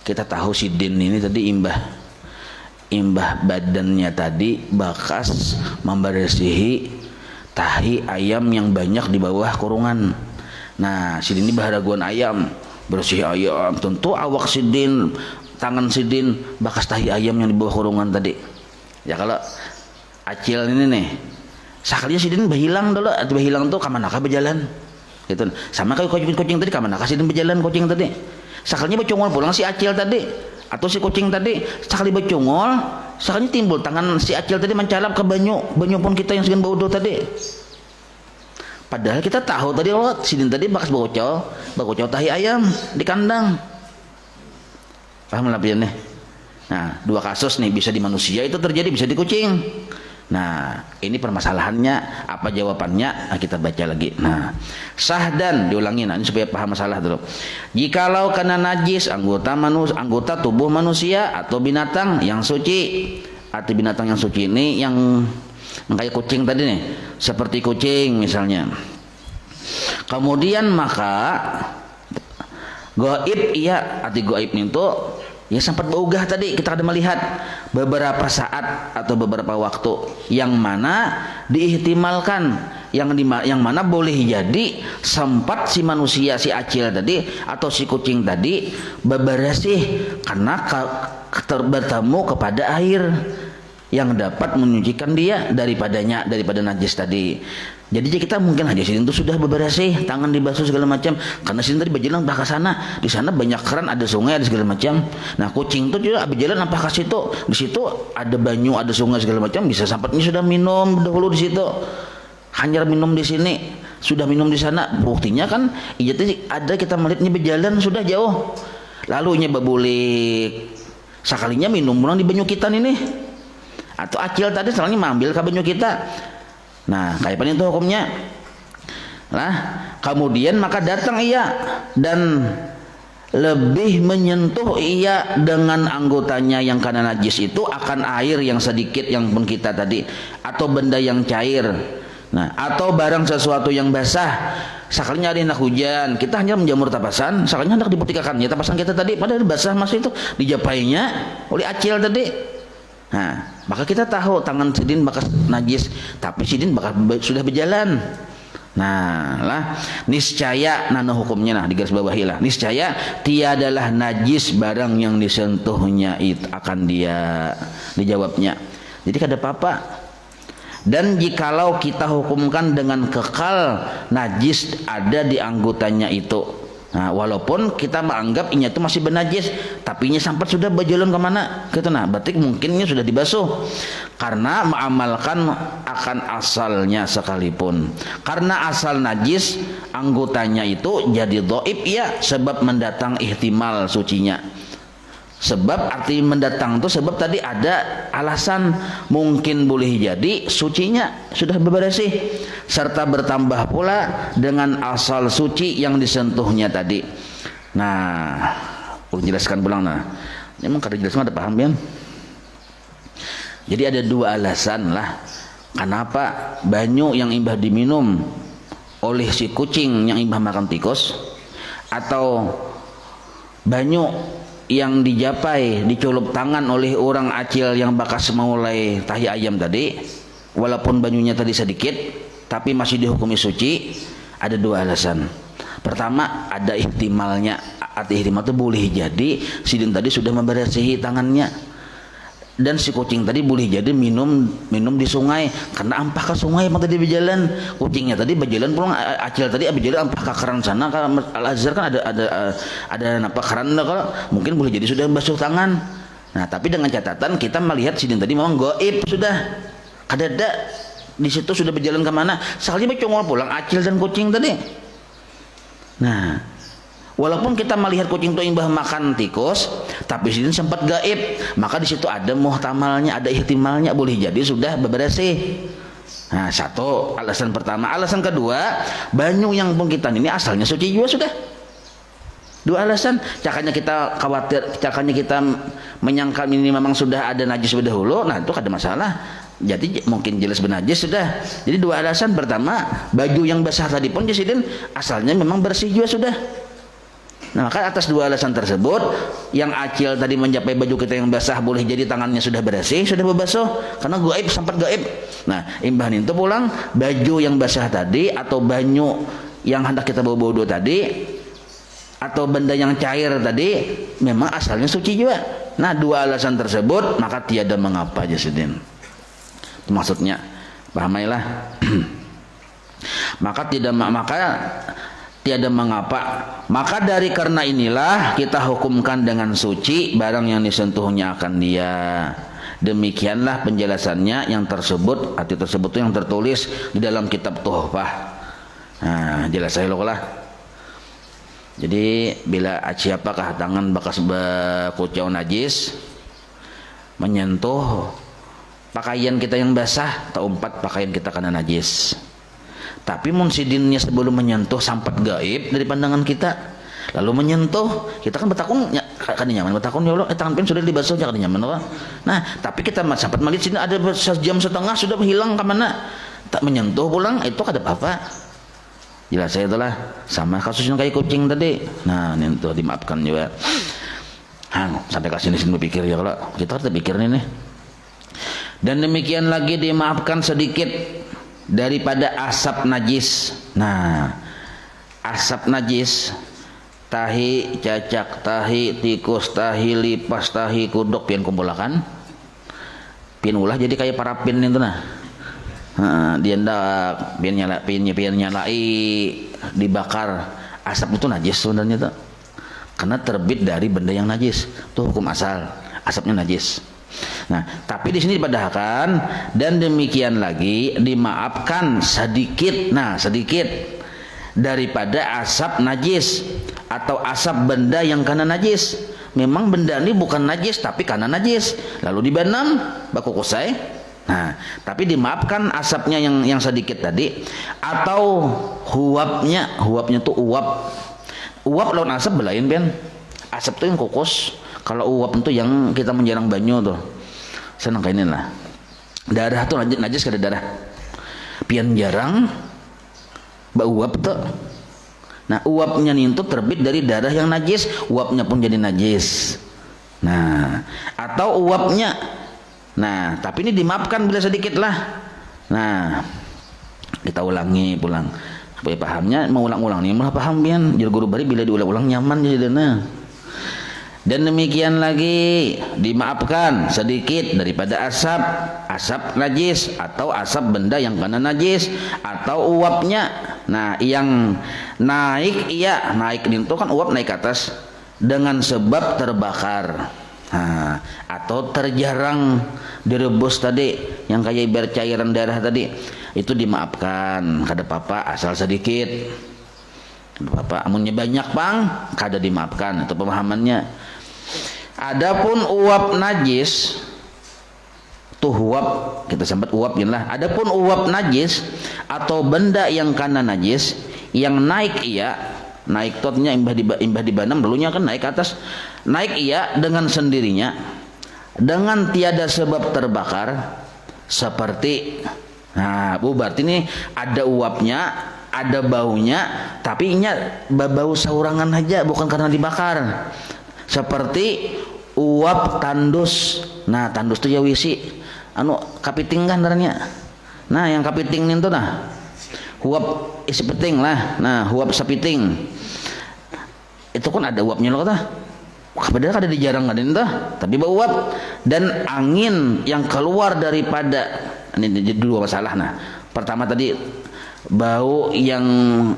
Kita tahu si Din ini tadi imbah badannya tadi bekas membersihi tahi ayam yang banyak di bawah kurungan. Nah, si Din ini baharaguan ayam, bersih ayam, tentu awak si Din, tangan si Din bekas tahi ayam yang di bawah kurungan tadi. Ya kalau acil ini nih, sekalinya si Din berhilang dulu, berhilang tuh kamanakah berjalan. Gitu. Sama kayak kucing tadi, kamanakah si Din berjalan kucing tadi. Sekalinya bercungol pulang si acil tadi atau si kucing tadi, sekali bercungol, sekalinya timbul tangan si acil tadi mencalap ke banyu pun kita yang segan baudo tadi. Padahal kita tahu tadi Allah si Din tadi bekas baucau tahi ayam di kandang. Paham lah nih. Nah, 2 kasus nih, bisa di manusia itu terjadi, bisa di kucing. Nah, ini permasalahannya, apa jawabannya? Nah, kita baca lagi. Nah, sahdan diulangi, nah ini supaya paham masalah dulu. Jikalau kena najis anggota tubuh manusia atau binatang yang suci. Arti binatang yang suci ini yang kayak kucing tadi nih, seperti kucing misalnya. Kemudian maka gaib, iya arti gaib itu ya sempat beugah tadi, kita ada melihat beberapa saat atau beberapa waktu yang mana diihtimalkan, yang mana boleh jadi sempat si manusia, si acil tadi atau si kucing tadi bebersih karena bertemu kepada air yang dapat menyucikan dia daripada najis tadi. Jadi kita mungkin aja sini itu sudah bebersih, tangan dibasuh segala macam, karena sini tadi berjalan ke sana, di sana banyak keran, ada sungai, ada segala macam. Nah, kucing itu juga berjalan apa ke situ, di situ ada banyu, ada sungai segala macam, bisa sampatnya sudah minum dahulu di situ, hanya minum di sini, sudah minum di sana. Buktinya kan, iya tadi ada kita melihatnya berjalan sudah jauh, lalu nya bebulik, sekalinya minum pulang di banyu kita ini, atau acil tadi sekalinya mengambil ke banyu kita. Nah, kayak apa itu hukumnya? Nah, kemudian maka datang ia dan lebih menyentuh ia dengan anggotanya yang karena najis itu akan air yang sedikit yang pun kita tadi, atau benda yang cair. Nah, atau barang sesuatu yang basah. Sekalinya ada hendak hujan, kita hanya menjamur tapasan, sekalinya hendak dibutikakan ya tapasan kita tadi padahal basah masih itu dijapainya oleh acil tadi. Nah, maka kita tahu tangan sidin bekas najis, tapi sidin bekas sudah berjalan. Nah, lah niscaya nana hukumnya nah digaris bawahi lah. Niscaya tiadalah najis barang yang disentuhnya itu akan dia dijawabnya. Jadi kada apa-apa. Dan jikalau kita hukumkan dengan kekal najis ada di anggotanya itu. Nah, walaupun kita menganggap ini itu masih bernajis, tapi ini sampai sudah berjalan kemana? Gitu nah, berarti mungkinnya sudah dibasuh. Karena mengamalkan akan asalnya sekalipun. Karena asal najis, anggotanya itu jadi dhaif ya, sebab mendatang ihtimal sucinya. Sebab arti mendatang itu sebab tadi ada alasan, mungkin boleh jadi sucinya sudah bersih serta bertambah pula dengan asal suci yang disentuhnya tadi. Nah, ulun jelaskan pulang nah. Memang kada jelas ada paham ya. Jadi ada dua alasan lah kenapa banyu yang imbah diminum oleh si kucing yang imbah makan tikus, atau banyu yang dijapai diculup tangan oleh orang acil yang bakas maulai tahi ayam tadi, walaupun banyunya tadi sedikit tapi masih dihukumi suci. Ada dua alasan. Pertama, ada ihtimalnya. Arti ihtimal itu boleh jadi sidin tadi sudah membersihi tangannya, dan si kucing tadi boleh jadi minum di sungai, karena ampah ke sungai emang tadi berjalan kucingnya tadi berjalan pulang, acil tadi berjalan ampah ke keran sana. Kalau Al-Azhar kan ada apa keran kalau mungkin boleh jadi sudah basuh tangan. Nah, tapi dengan catatan kita melihat sidin tadi memang gaib, sudah kadada di situ sudah berjalan kemana, sekali bercongol pulang acil dan kucing tadi. Nah, walaupun kita melihat kucing itu imbah makan tikus, tapi sidin sempat gaib, maka di situ ada muhtamalnya, ada ihtimalnya, boleh jadi sudah bersih. Nah, satu alasan pertama. Alasan kedua, banyu yang pun kita ini asalnya suci juga sudah. Dua alasan. Cakanya kita khawatir, cakanya kita menyangka ini memang sudah ada najis dahulu, nah itu ada masalah. Jadi mungkin jelas bernajis sudah. Jadi dua alasan. Pertama, baju yang basah tadi pun sidin asalnya memang bersih juga sudah. Nah, maka atas dua alasan tersebut, yang acil tadi mencapai baju kita yang basah boleh jadi tangannya sudah bersih, sudah berbasuh karena gaib, sempat gaib. Nah, imbah itu pulang baju yang basah tadi atau banyu yang hendak kita bawa bodoh tadi atau benda yang cair tadi memang asalnya suci juga. Nah, dua alasan tersebut maka tiada mengapa jasidin. Itu maksudnya, pahamailah. maka tiada mengapa. Maka dari karena inilah kita hukumkan dengan suci barang yang disentuhnya akan dia. Demikianlah penjelasannya yang tersebut, arti tersebut itu yang tertulis di dalam kitab Tuhfah. Nah, jelas saya loh lah. Jadi bila siapakah tangan bekas kucau najis menyentuh pakaian kita yang basah, atau umpat pakaian kita kena najis. Tapi munsidinnya sebelum menyentuh sampat gaib dari pandangan kita, lalu menyentuh, kita kan bertakun kan nyaman, bertakun ya Allah, tangan pen sudah dibasuh jangan nyaman apa. Nah, tapi kita sampat melihat sini ada sejam setengah sudah hilang ke mana, tak menyentuh pulang, itu ada apa-apa. Jelas saya itulah sama kasusnya kayak kucing tadi. Nah, itu dimaafkan juga. Sampai kasih sini berpikir ya kalau kita harus berpikir nih. Dan demikian lagi dimaafkan sedikit daripada asap najis. Nah, asap najis, tahi cacak, tahi tikus, tahi lipas, tahi kudok pian kumpulakan, pian ulah jadi kayak parafin itu nah. Dia ndak pian nyalai dibakar, asap itu najis sebenarnya tuh, karena terbit dari benda yang najis. Itu hukum asal, asapnya najis. Nah, tapi di sini dipadahkan dan demikian lagi dimaafkan sedikit. Nah, sedikit daripada asap najis atau asap benda yang karena najis. Memang benda ini bukan najis tapi karena najis, lalu dibanam baku kusai. Nah, tapi dimaafkan asapnya yang sedikit tadi, atau huapnya tuh uap lawan asap belain pian. Asap tuh yang kukus, kalau uap itu yang kita menjarang banyu tuh. Senang kayak inilah. Darah tuh najis kada darah. Pian jarang uap tuh. Nah, uapnya nih itu terbit dari darah yang najis, uapnya pun jadi najis. Nah, atau uapnya. Nah, tapi ini dimaafkan bila sedikit lah. Nah, kita ulangi pulang supaya pahamnya. Mau ulang-ulang nih malah paham pian. Jadi guru bari bila diulang-ulang nyaman jadi dana. Dan demikian lagi dimaafkan sedikit daripada asap najis atau asap benda yang kena najis atau uapnya. Nah, yang naik itu kan uap naik ke atas dengan sebab terbakar. Nah, atau terjarang direbus tadi yang kayak ibarat cairan darah tadi, itu dimaafkan kada apa-apa asal sedikit. Kada apa-apa amunnya banyak pang kada dimaafkan, itu pemahamannya. Adapun uap najis, tuh uap kita sempat uap lah. Adapun uap najis atau benda yang kana najis yang naik iya, naik totnya imbah di banam dulunya kan naik ke atas, naik iya dengan sendirinya dengan tiada sebab terbakar seperti, nah bu berarti ini ada uapnya, ada baunya, tapi inya bau saurangan aja bukan karena dibakar. Seperti uap tandus. Nah tandus itu ya wisi anu kapiting kan darahnya. Nah yang kapiting itu nah uap isi peting lah. Nah uap sapiting itu kan ada uapnya loh kata. Padahal ada di jarang ada itu, tapi bau uap. Dan angin yang keluar daripada, ini dua masalah. Nah pertama tadi bau yang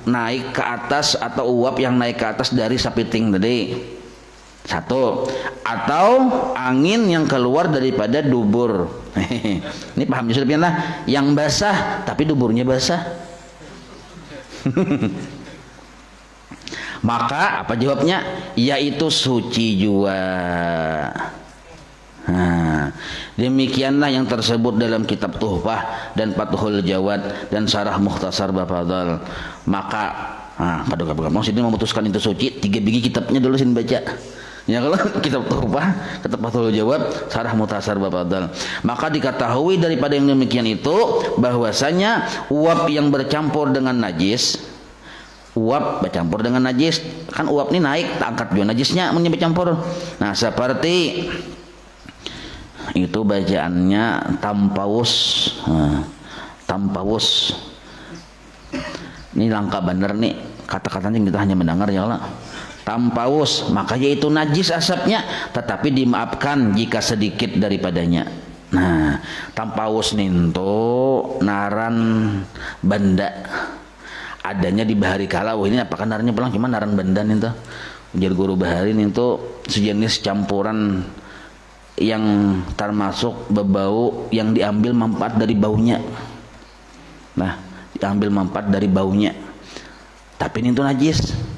naik ke atas atau uap yang naik ke atas dari sapiting tadi satu, atau angin yang keluar daripada dubur. Ini paham sudah lah, yang basah tapi duburnya basah. Maka apa jawabnya? Yaitu suci juga. Nah, demikianlah yang tersebut dalam kitab Tuhfah dan Fathul Jawad dan Syarah Mukhtasar Bafadhal. Maka pada mau sini memutuskan itu suci, 3 biji kitabnya dulu sini baca. Ya kalau kitab Tuhfah, kitab Fathul Jawad, Syarah Mukhtasar Bafadhal. Maka diketahui daripada yang demikian itu bahwasanya uap yang bercampur dengan najis, uap bercampur dengan najis, kan uap ini naik, tak angkat juga najisnya bercampur. Nah seperti itu bacaannya tampawus. Tampawus ini langka bener nih kata-katanya, kita hanya mendengar ya Allah. Tampawus maka yaitu najis asapnya, tetapi dimaafkan jika sedikit daripadanya. Nah tampawus ninto naran benda adanya di bahari kala. Wah ini apakah naranya pulang cuma naran benda ninto ujar guru bahari ninto sejenis campuran yang termasuk bebau yang diambil manfaat dari baunya. Nah diambil manfaat dari baunya, tapi ninto najis.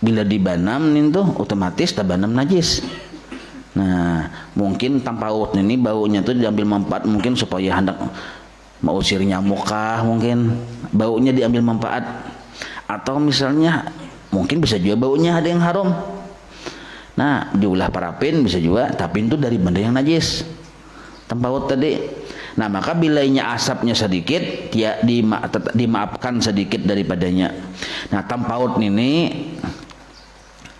Bila dibanam ninto otomatis tabanam najis. Nah mungkin tampawut ini baunya tuh diambil manfaat mungkin supaya hendak mau usir nyamuk kah, mungkin baunya diambil manfaat, atau misalnya mungkin bisa juga baunya ada yang haram. Nah diulah parafin bisa juga, tapi itu dari benda yang najis tampawut tadi. Nah maka bilainya asapnya sedikit dia dimaafkan sedikit daripadanya. Nah tampawut ini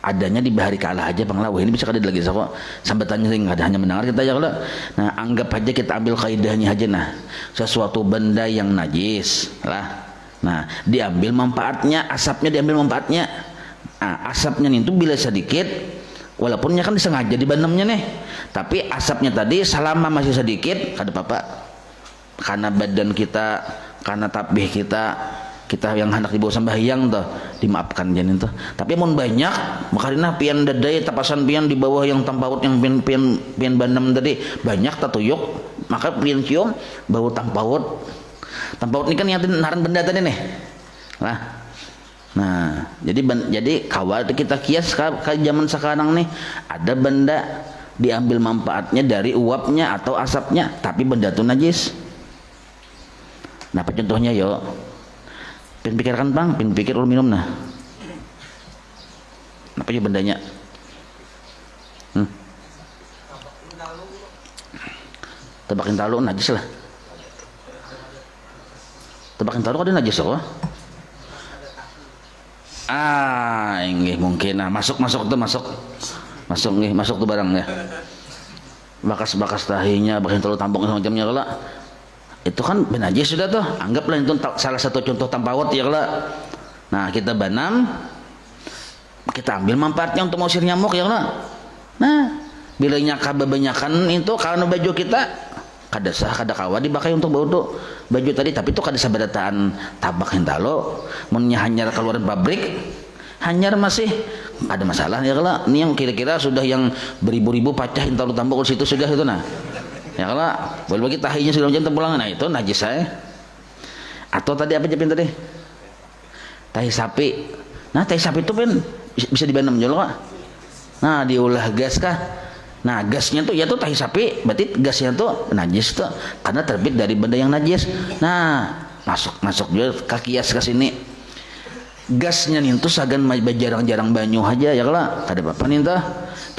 adanya di bahari kalah aja Bang Lawah, ini bisa kada lagi kok sambatannya sing ada hanya mendengar kita ya kalau. Nah anggap aja kita ambil kaidahnya aja, nah sesuatu benda yang najis lah, nah diambil manfaatnya, asapnya diambil manfaatnya. Nah asapnya itu bila sedikit walaupunnya kan disengaja dibanamnya nih, tapi asapnya tadi selama masih sedikit kada apa-apa, karena badan kita, karena tabih kita yang hendak dibawa sembahyang tuh dimaafkan janin tuh. Tapi mun banyak makarina pian dadai tapasan pian di bawah yang tampawut yang pian bandam tadi banyak tatuyuk, maka pian cium bau tampawut. Tampawut ini kan yang naran benda tadi nih. Nah, jadi kawal kita kias ke zaman sekarang nih, ada benda diambil manfaatnya dari uapnya atau asapnya, tapi benda itu najis. Nah, apa contohnya yo? Pin pikirkan Bang, pin pikir ul minum nah. Apa ya bendanya? Tebakin talu najis lah. Tebakin talu ada najis kok. Ini mungkin. Nah, masuk tuh barangnya. Bakas tahinya, bakin talu tampung macamnya kalau. Itu kan benajis sudah tuh, anggaplah itu salah satu contoh tampawut ya kalau. Nah kita banam, kita ambil manfaatnya untuk mengusir nyamuk ya kalau. Nah bila nyaka bebanyakan itu kalau baju kita kada sah kada kawa dipakai untuk baju tadi, tapi itu kada sabadataan tabak hentalo munnya hanyar keluaran pabrik hanyar masih ada masalah ya kalau. Ini yang kira-kira sudah yang beribu-ribu pacah hentalo tambak situ sudah itu nah. Ya kalau boleh bagi tahinya sudah macam tempulangan, nah itu najis saya. Atau tadi apa jepin tadi? Tahi sapi. Nah tahi sapi itu kan bisa dibanam jual kok. Nah, diulah gas kah? Nah, gasnya tuh ya tuh tahi sapi, berarti gasnya tuh najis tuh karena terbit dari benda yang najis. Nah, masuk juga ke kias ke sini. Gasnya nih tuh sagan jarang-jarang banyu aja ya kalau kada apa-apa nih tuh.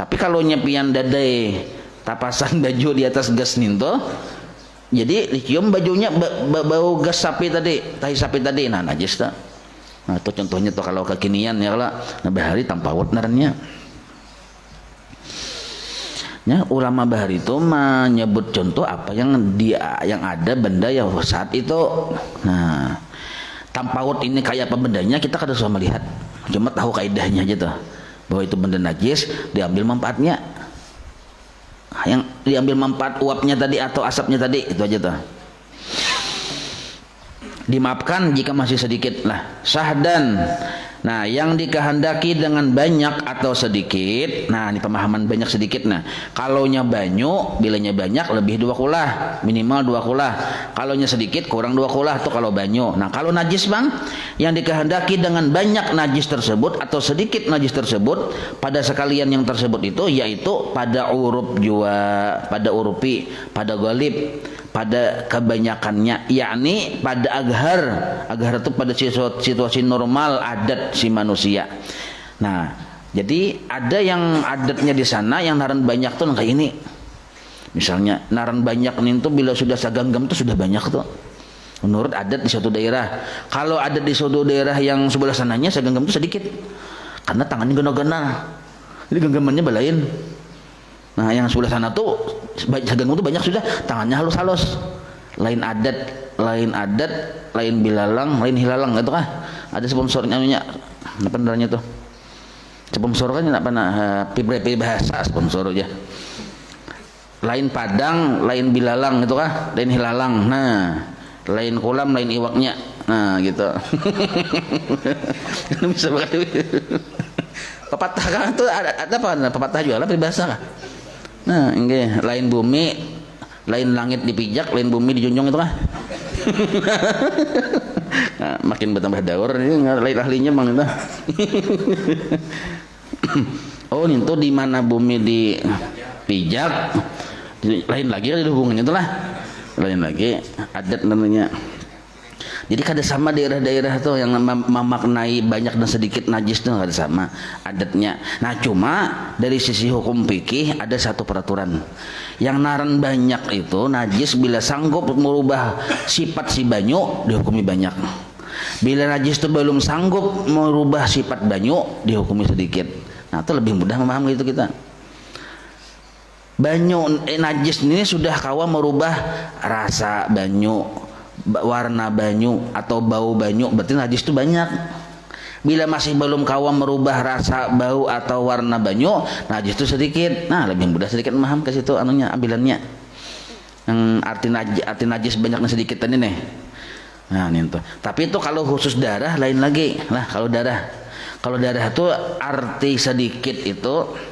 Tapi kalau nyepian dadai tapasan baju di atas gas nih tuh, jadi dicium bajunya bau gas sapi tadi, tahi sapi tadi, nah najis tuh. Nah, itu contohnya tuh kalau kekinian ya kalau nah bahari tanpa wot narannya. Ya, ulama bahari itu menyebut contoh apa yang ada benda yang saat itu. Nah, tanpa wot ini kayak apa bendanya kita kada usah melihat, cuma tahu kaidahnya aja tuh bahwa itu benda najis, diambil manfaatnya. Yang diambil manfaat uapnya tadi atau asapnya tadi, itu aja tuh. Dimaafkan jika masih sedikit lah. Sahdan, nah yang dikehendaki dengan banyak atau sedikit. Nah ini pemahaman banyak sedikit. Nah kalaunya banyu, bilanya banyak lebih 2 kulah, minimal 2 kulah. Kalaunya sedikit kurang 2 kulah tuh kalau banyu. Nah kalau najis bang, yang dikehendaki dengan banyak najis tersebut atau sedikit najis tersebut pada sekalian yang tersebut itu, yaitu pada urup jua, pada urupi, pada golib, pada kebanyakannya, yakni pada aghar itu pada situasi normal adat si manusia. Nah jadi ada yang adatnya di sana yang naran banyak tuh kayak ini, misalnya naran banyak nih tuh bila sudah saganggam tuh sudah banyak tuh menurut adat di suatu daerah. Kalau adat di suatu daerah yang sebelah sananya saganggam tuh sedikit karena tangannya gana-gana, jadi genggamannya balain. Nah yang sebelah sana tuh saganggam tuh banyak sudah tangannya halus-halus. Lain adat, lain bilalang, lain hilalang gitu kah? Ada sponsornya anunya, apa namanya tuh? Sponsor kan apa bahasa sponsor aja. Lain padang, lain bilalang gitu kah? Lain hilalang. Nah, lain kolam, lain iwaknya. Nah, gitu. Bisa banget. Pepatah kan tuh ada apa? Pepatah juga lah bahasa kah? Nah, enggak, lain bumi, lain langit dipijak, lain bumi dijunjung itu kah? Nah, makin bertambah daur ini lain ahlinya bang itu. Oh, itu di mana bumi dipijak, lain lagi ada hubungannya itulah. Lain lagi adat namanya. Jadi kada sama daerah-daerah tuh yang memaknai banyak dan sedikit najis tuh kada sama adatnya. Nah cuma dari sisi hukum fikih ada satu peraturan. Yang naran banyak itu najis bila sanggup merubah sifat si banyu dihukumi banyak. Bila najis itu belum sanggup merubah sifat banyu dihukumi sedikit. Nah itu lebih mudah memahami itu kita. Banyu najis ini sudah kawa merubah rasa banyu, warna banyu atau bau banyu, berarti najis itu banyak. Bila masih belum kawa merubah rasa, bau atau warna banyu, najis itu sedikit. Nah lebih mudah sedikit memaham ke situ anunya ambilannya. Yang arti najis banyak dan sedikit tadi nih. Nah ini tuh. Tapi itu kalau khusus darah lain lagi. Nah kalau darah itu arti sedikit itu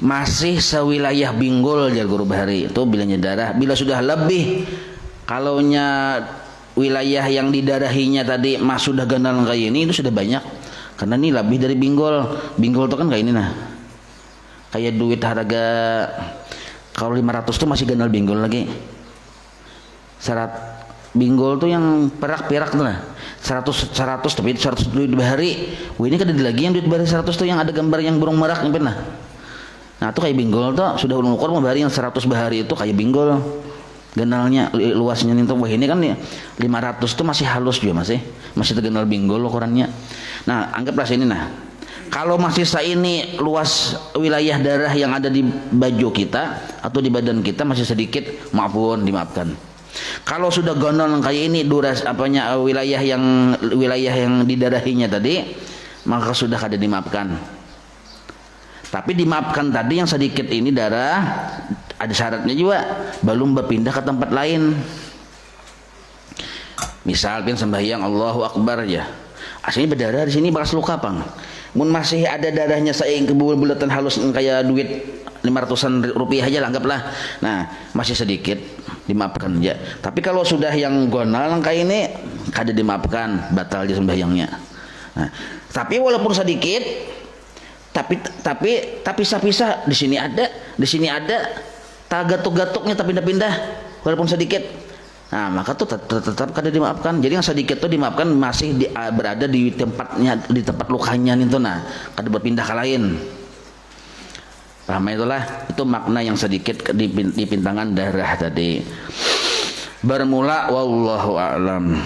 masih sewilayah binggul jar guru bahari itu bilanya darah. Bila sudah lebih, kalaunya wilayah yang didarahinya tadi mas sudah ganal kayak ini itu sudah banyak, karena ini lebih dari binggul. Binggul itu kan kayak ini nah, kayak duit harga kalau 500 tuh masih ganal binggul lagi. Syarat binggul tuh yang perak-perak tuh nah 100 tapi 100 duit bahari. Wah ini kan ada lagi yang duit bahari 100 tuh yang ada gambar yang burung merak yang pernah. Nah itu kayak binggul tuh sudah ukur mau bahari yang 100 bahari itu kayak binggul ganalnya luasnya nih tuh. Wah ini kan nih 500 tuh masih halus juga masih tergenal binggul ukurannya. Nah anggaplah sini nah kalau masih ini luas wilayah darah yang ada di baju kita atau di badan kita masih sedikit, dimaafkan. Kalau sudah gondol kayak ini wilayah yang didarahinya tadi maka sudah kada dimaafkan. Tapi dimaafkan tadi yang sedikit ini darah ada syaratnya juga, belum berpindah ke tempat lain. Misal sembahyang Allahu Akbar aja, aslinya berdarah di sini bekas luka pang. Mun masih ada darahnya saing kebulatan halus kayak duit 500-an rupiah aja anggaplah. Nah masih sedikit dimaafkan aja. Tapi kalau sudah yang gonal kayak ini kada dimaafkan, batal aja sembahyangnya. Nah, tapi walaupun sedikit tapi pisah-pisah, di sini ada, tak gatuk-gatuknya tapi pindah-pindah walaupun sedikit. Nah, maka tuh tetap kada dimaafkan. Jadi yang sedikit tuh dimaafkan masih berada di tempatnya, di tempat lukanya itu, nah kada berpindah ke lain. Paham itulah, itu makna yang sedikit di pintangan darah tadi. Bermula wallahu a'lam.